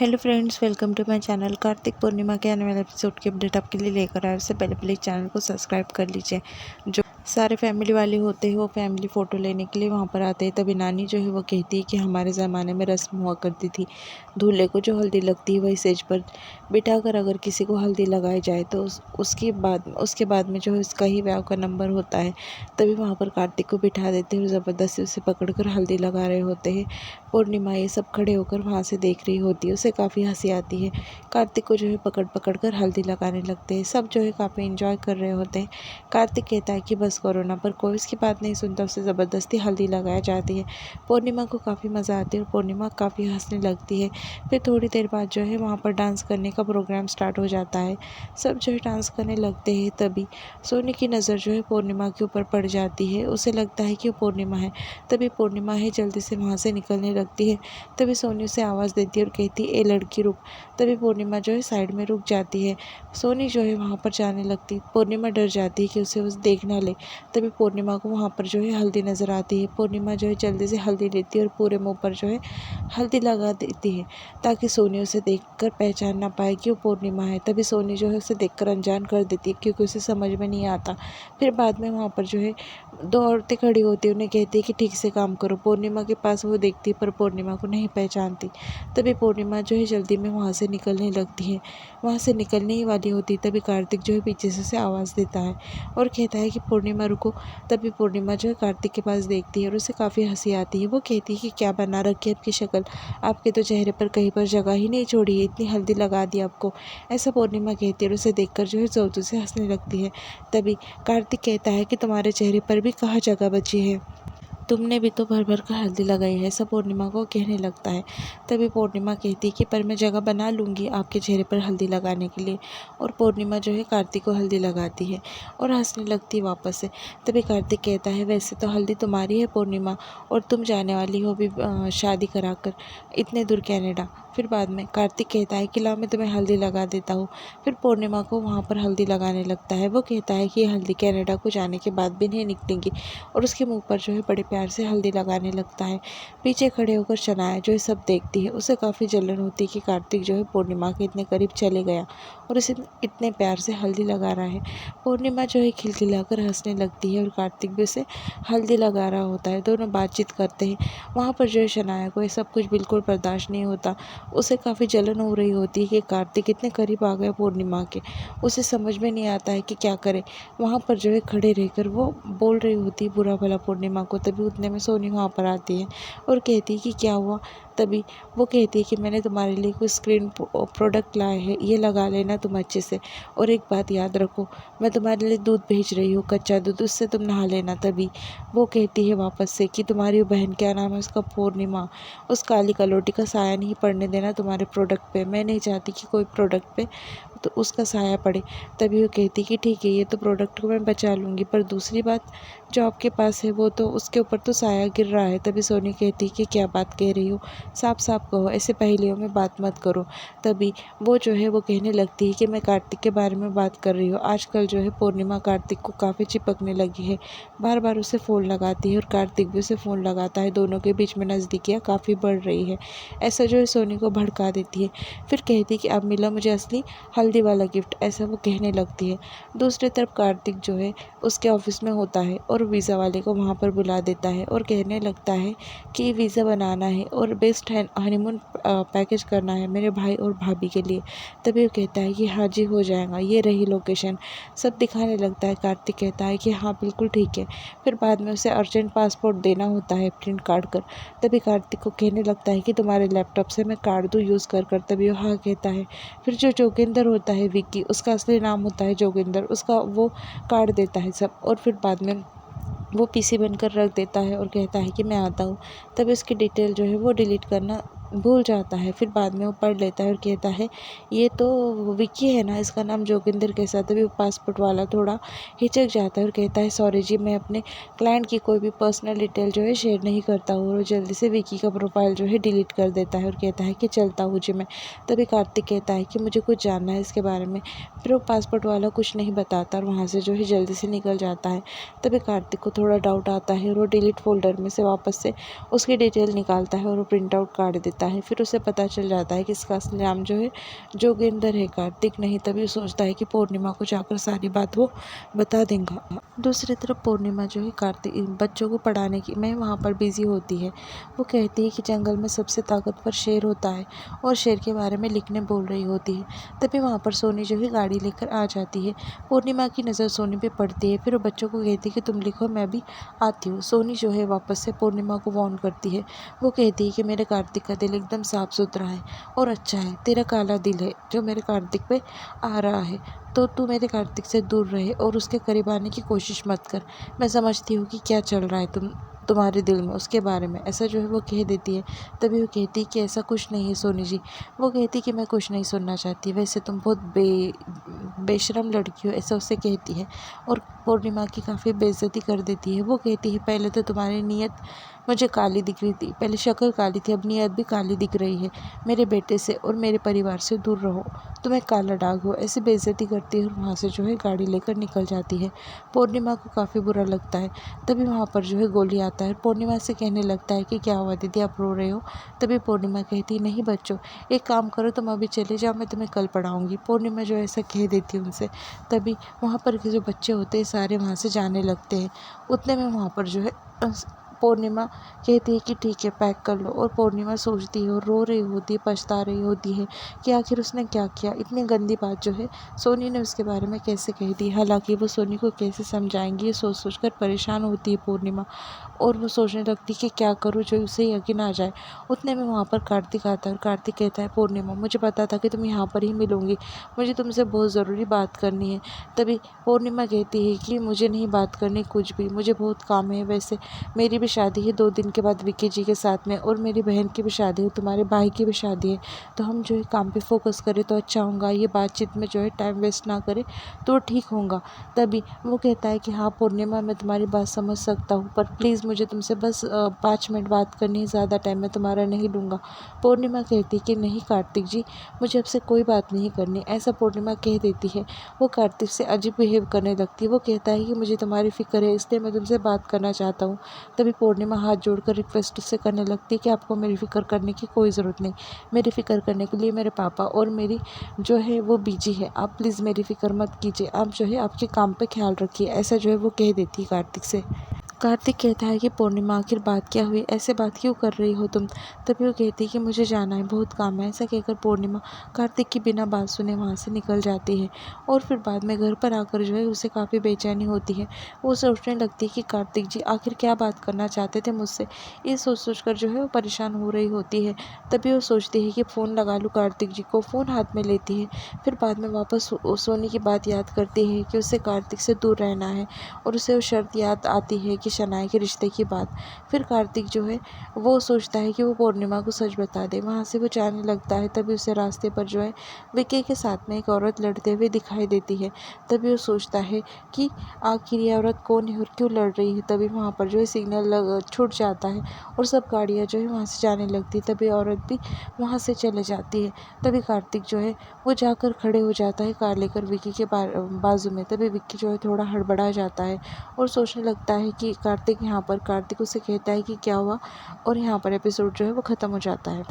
Hello friends, welcome to my channel. Kartik Purnima के आने वाले एपिसोड की अपडेट आपके लिए लेकर आए। उससे पहले प्लीज़ चैनल को सब्सक्राइब कर लीजिए। जो सारे फैमिली वाले होते हैं वो फैमिली फ़ोटो लेने के लिए वहाँ पर आते हैं। तभी नानी जो है वो कहती है कि हमारे ज़माने में रस्म हुआ करती थी, दूल्हे को जो हल्दी लगती है वही स्टेज पर बिठाकर अगर किसी को हल्दी लगाई जाए तो उसके बाद में जो है उसका ही ब्याह का नंबर होता है। तभी वहाँ पर कार्तिक को बिठा देते हैं और ज़बरदस्ती उसे पकड़कर हल्दी लगा रहे होते हैं। पूर्णिमा ये सब खड़े होकर वहाँ से देख रही होती है। उसे काफ़ी हंसी आती है। कार्तिक को जो है पकड़ कर हल्दी लगाने लगते हैं। सब जो है काफ़ी एंजॉय कर रहे होते हैं। कार्तिक कहता है कि बस करो ना, पर कोई उसकी बात नहीं सुनता। उसे ज़बरदस्ती हल्दी लगाई जाती है। पूर्णिमा को काफ़ी मज़ा आती है और पूर्णिमा काफ़ी हंसने लगती है। फिर थोड़ी देर बाद जो है वहाँ पर डांस करने का प्रोग्राम स्टार्ट हो जाता है। सब जो है डांस करने लगते हैं। तभी सोनी की नज़र जो है पूर्णिमा के ऊपर पड़ जाती है। उसे लगता है कि वो पूर्णिमा है। तभी पूर्णिमा है जल्दी से वहाँ से निकलने लगती है। तभी सोनी उसे आवाज़ देती है और कहती है, ए लड़की रुक। तभी पूर्णिमा जो है साइड में रुक जाती है। सोनी जो है वहाँ पर जाने लगती। पूर्णिमा डर जाती है कि उसे देख ना ले। तभी पूर्णिमा को वहाँ पर जो है हल्दी नज़र आती है। पूर्णिमा जो है जल्दी से हल्दी लेती है और पूरे मुँह पर जो है हल्दी लगा देती है, ताकि सोनी उसे देखकर पहचान ना पाए कि वो पूर्णिमा है। तभी सोनी जो है उसे देखकर अनजान कर देती है, क्योंकि उसे समझ में नहीं आता। फिर बाद में वहाँ पर जो है दो औरतें खड़ी होती है। उन्हें कहती है कि ठीक से काम करो। पूर्णिमा के पास वो देखती है पर पूर्णिमा को नहीं पहचानती। तभी पूर्णिमा जो है जल्दी में वहाँ से निकलने लगती है। वहाँ से निकलने ही वाली होती तभी कार्तिक जो है पीछे से उसे आवाज़ देता है और कहता है कि पूर्णिमा रुको। तभी पूर्णिमा जो है कार्तिक के पास देखती है और उसे काफ़ी हंसी आती है। वो कहती है कि क्या बना रखी है आपकी शक्ल, आपके तो चेहरे पर कहीं पर जगह ही नहीं छोड़ी है, इतनी हल्दी लगा दी आपको। ऐसा पूर्णिमा कहती है और उसे देखकर जो है जोर से हंसने लगती है। तभी कार्तिक कहता है कि तुम्हारे चेहरे पर भी कहाँ जगह बची है, तुमने भी तो भर भर कर हल्दी लगाई है। सब पूर्णिमा को कहने लगता है। तभी पूर्णिमा कहती है कि पर मैं जगह बना लूँगी आपके चेहरे पर हल्दी लगाने के लिए। और पूर्णिमा जो है कार्तिक को हल्दी लगाती है और हंसने लगती है वापस से। तभी कार्तिक कहता है, वैसे तो हल्दी तुम्हारी है पूर्णिमा, और तुम जाने वाली हो भी शादी कराकर इतने दूर कनाडा। फिर बाद में कार्तिक कहता है कि लाओ मैं तुम्हें हल्दी लगा देता हूँ। फिर पूर्णिमा को वहाँ पर हल्दी लगाने लगता है। वो कहता है कि ये हल्दी कनाडा को जाने के बाद भी नहीं निकलेंगी, और उसके मुंह पर जो है बड़े प्यार से हल्दी लगाने लगता है। पीछे खड़े होकर शनाया जो है सब देखती है। उसे काफ़ी जलन होती है कि कार्तिक जो है पूर्णिमा के इतने करीब चले गया और उसे इतने प्यार से हल्दी लगा रहा है। पूर्णिमा जो है खिलखिलाकर हंसने लगती है और कार्तिक भी उसे हल्दी लगा रहा होता है। दोनों बातचीत करते हैं। वहाँ पर जो है शनाया को ये सब कुछ बिल्कुल बर्दाश्त नहीं होता। उसे काफ़ी जलन हो रही होती है कि कार्तिक इतने करीब आ गया पूर्णिमा के। उसे समझ में नहीं आता है कि क्या करे। वहाँ पर जो है खड़े रहकर वो बोल रही होती है बुरा भला पूर्णिमा को। तभी उतने में सोनी वहाँ पर आती है और कहती है कि क्या हुआ। तभी वो कहती है कि मैंने तुम्हारे लिए कुछ स्क्रीन प्रोडक्ट लाए हैं, ये लगा लेना तुम अच्छे से। और एक बात याद रखो, मैं तुम्हारे लिए दूध भेज रही हूँ, कच्चा दूध, उससे तुम नहा लेना। तभी वो कहती है वापस से कि तुम्हारी बहन, क्या नाम है उसका, पूर्णिमा, उस काली कलोटी का साया नहीं पड़ने देना तुम्हारे प्रोडक्ट पे। मैं नहीं चाहती कि कोई प्रोडक्ट पे तो उसका साया पड़े। तभी वो कहती कि ठीक है, ये तो प्रोडक्ट को मैं बचा लूँगी, पर दूसरी बात जो आपके पास है वो तो उसके ऊपर तो साया गिर रहा है। तभी सोनी कहती कि क्या बात कह रही हो, साफ साफ कहो, ऐसे पहेलियों में बात मत करो। तभी वो जो है वो कहने लगती है कि मैं कार्तिक के बारे में बात कर रही हूँ। आजकल जो है पूर्णिमा कार्तिक को काफ़ी चिपकने लगी है, बार बार उसे फ़ोन लगाती है और कार्तिक भी उसे फ़ोन लगाता है। दोनों के बीच में नज़दीकियाँ काफ़ी बढ़ रही है। ऐसा जो है सोनी को भड़का देती है। फिर कहती कि अब मिला मुझे असली हल्दी वाला गिफ्ट, ऐसा वो कहने लगती है। दूसरी तरफ कार्तिक जो है उसके ऑफिस में होता है और वीज़ा वाले को वहाँ पर बुला देता है और कहने लगता है कि वीज़ा बनाना है और बेस्ट हनीमून पैकेज करना है मेरे भाई और भाभी के लिए। तभी वो कहता है कि हाँ जी हो जाएगा, ये रही लोकेशन। सब दिखाने लगता है। कार्तिक कहता है कि हाँ बिल्कुल ठीक है। फिर बाद में उसे अर्जेंट पासपोर्ट देना होता है प्रिंट काट कर। तभी कार्तिक को कहने लगता है कि तुम्हारे लैपटॉप से मैं कार्ड दूँ यूज़ कर। तभी वो हाँ कहता है। फिर जो जोगिंदर होता है विक्की, उसका असली नाम होता है जोगिंदर, उसका वो काट देता है सब, और फिर बाद में वो पीसी बनकर रख देता है और कहता है कि मैं आता हूँ। तभी उसकी डिटेल जो है वो डिलीट करना भूल जाता है। फिर बाद में वो पढ़ लेता है और कहता है ये तो विक्की है ना, इसका नाम जोगिंदर के साथ। तभी वो पासपोर्ट वाला थोड़ा हिचक जाता है और कहता है सॉरी जी, मैं अपने क्लाइंट की कोई भी पर्सनल डिटेल जो है शेयर नहीं करता हूँ। और जल्दी से विक्की का प्रोफाइल जो है डिलीट कर देता है और कहता है कि चलता हूँ जी मैं। तभी कार्तिक कहता है कि मुझे कुछ जानना है इसके बारे में। फिर वो पासपोर्ट वाला कुछ नहीं बताता और वहाँ से जो है जल्दी से निकल जाता है। तभी कार्तिक को थोड़ा डाउट आता है और वो डिलीट फोल्डर में से वापस से उसकी डिटेल निकालता है और वो प्रिंट आउट काट देता है। लेता है। फिर उसे पता चल जाता है कि इसका असली नाम जो है जोगिंदर है, कार्तिक नहीं। तभी वो सोचता है कि पूर्णिमा को जाकर सारी बात वो बता देगा। दूसरी तरफ पूर्णिमा जो है कार्तिक बच्चों को पढ़ाने की में वहाँ पर बिजी होती है। वो कहती है कि जंगल में सबसे ताकतवर शेर होता है और शेर के बारे में लिखने बोल रही होती है। तभी वहाँ पर सोनी जो है गाड़ी लेकर आ जाती है। पूर्णिमा की नज़र सोनी पे पड़ती है। फिर वो बच्चों को कहती है कि तुम लिखो, मैं भी आती हूँ। सोनी जो है वापस से पूर्णिमा को वार्न करती है। वो कहती है कि मेरे कार्तिक का दिल एकदम साफ सुथरा है और अच्छा है, तेरा काला दिल है जो मेरे कार्तिक पे आ रहा है, तो तू मेरे कार्तिक से दूर रहे और उसके करीब आने की कोशिश मत कर। मैं समझती हूँ कि क्या चल रहा है तुम्हारे दिल में उसके बारे में, ऐसा जो है वो कह देती है। तभी वो कहती है कि ऐसा कुछ नहीं है सोनी जी। वो कहती है कि मैं कुछ नहीं सुनना चाहती, वैसे तुम बहुत बेशरम लड़की हो, ऐसा उससे कहती है और पूर्णिमा की काफ़ी बेइज्जती कर देती है। वो कहती है पहले तो तुम्हारी नीयत मुझे काली दिख रही थी, पहले शक्ल काली थी, अब नीयत भी काली दिख रही है। मेरे बेटे से और मेरे परिवार से दूर रहो, तुम एक काला डाग हो, ऐसी बेइज्जती करती है और वहाँ से जो है गाड़ी लेकर निकल जाती है। पूर्णिमा को काफ़ी बुरा लगता है। तभी वहाँ पर जो है गोली आता है। पूर्णिमा से कहने लगता है कि क्या हुआ दीदी, आप रो रहे हो? तभी पूर्णिमा कहती है नहीं बच्चों, एक काम करो, तुम अभी चले जाओ, मैं तुम्हें कल पढ़ाऊँगी। पूर्णिमा जो है ऐसा कह देती है उनसे। तभी वहाँ पर के जो बच्चे होते हैं सारे वहाँ से जाने लगते हैं। उतने में वहाँ पर जो है पूर्णिमा कहती है कि ठीक है, पैक कर लो। और पूर्णिमा सोचती है और रो रही होती है, पछता रही होती है कि आखिर उसने क्या किया। इतनी गंदी बात जो है सोनी ने उसके बारे में कैसे कह दी। हालांकि वो सोनी को कैसे समझाएंगी ये सोच सोच कर परेशान होती है पूर्णिमा। और वो सोचने लगती है कि क्या करूँ जो उसे यकीन आ जाए। उतने में वहाँ पर कार्तिक आता है और कार्तिक कहता है पूर्णिमा, मुझे पता था कि तुम यहाँ पर ही मिलोगी, मुझे तुमसे बहुत ज़रूरी बात करनी है। तभी पूर्णिमा कहती है कि मुझे नहीं बात करनी कुछ भी, मुझे बहुत काम है। वैसे मेरी भी शादी है 2 दिन के बाद विक्की जी के साथ में, और मेरी बहन की भी शादी है, तुम्हारे भाई की भी शादी है, तो हम जो है काम पे फोकस करें तो अच्छा होगा। ये बातचीत में जो है टाइम वेस्ट ना करें तो ठीक होगा। तभी वो कहता है कि हाँ पूर्णिमा, मैं तुम्हारी बात समझ सकता हूँ, पर प्लीज़ मुझे तुमसे बस 5 मिनट बात करनी है, ज़्यादा टाइम मैं तुम्हारा नहीं लूँगा। पूर्णिमा कहती है कि नहीं कार्तिक जी, मुझे आपसे कोई बात नहीं करनी, ऐसा पूर्णिमा कह देती है। वो कार्तिक से अजीब बिहेव करने लगती है। वो कहता है कि मुझे तुम्हारी फ़िक्र है, इसलिए मैं तुमसे बात करना चाहता हूँ। तभी पूर्णिमा हाथ जोड़कर रिक्वेस्ट उससे करने लगती है कि आपको मेरी फ़िक्र करने की कोई ज़रूरत नहीं, मेरी फ़िक्र करने के लिए मेरे पापा और मेरी जो है वो बिजी है, आप प्लीज़ मेरी फ़िक्र मत कीजिए, आप जो है आपके काम पे ख्याल रखिए, ऐसा जो है वो कह देती है कार्तिक से। कार्तिक कहता है कि पूर्णिमा आखिर बात क्या हुई, ऐसे बात क्यों कर रही हो तुम? तभी वो कहती है कि मुझे जाना है, बहुत काम है। ऐसा कहकर पूर्णिमा कार्तिक की बिना बात सुने वहाँ से निकल जाती है। और फिर बाद में घर पर आकर जो है उसे काफ़ी बेचैनी होती है। वो सोचने लगती है कि कार्तिक जी आखिर क्या बात करना चाहते थे मुझसे, ये सोच सोच कर जो है वो परेशान हो रही होती है। तभी वो सोचती है कि फ़ोन लगा लूँ कार्तिक जी को, फ़ोन हाथ में लेती है। फिर बाद में वापस सोनी की बात याद करती है कि उसे कार्तिक से दूर रहना है, और उसे वो शर्त याद आती है कि शनाया के रिश्ते की बात। फिर कार्तिक जो है वो सोचता है कि वो पूर्णिमा को सच बता दे। वहाँ से वो जाने लगता है। तभी उसे रास्ते पर जो है विक्की के साथ में एक औरत लड़ते हुए दिखाई देती है। तभी वो सोचता है कि आखिर ये औरत कौन है और क्यों लड़ रही है। तभी वहाँ पर जो है सिग्नल छूट जाता है और सब गाड़ियाँ जो है वहाँ से जाने लगती है। तभी औरत भी वहाँ से चले जाती है। तभी कार्तिक जो है वो जाकर खड़े हो जाता है कार लेकर विक्की के बाजू में। तभी विक्की जो है थोड़ा हड़बड़ा जाता है और सोचने लगता है कि कार्तिक उसे कहता है कि क्या हुआ, और यहाँ पर एपिसोड जो है वो ख़त्म हो जाता है।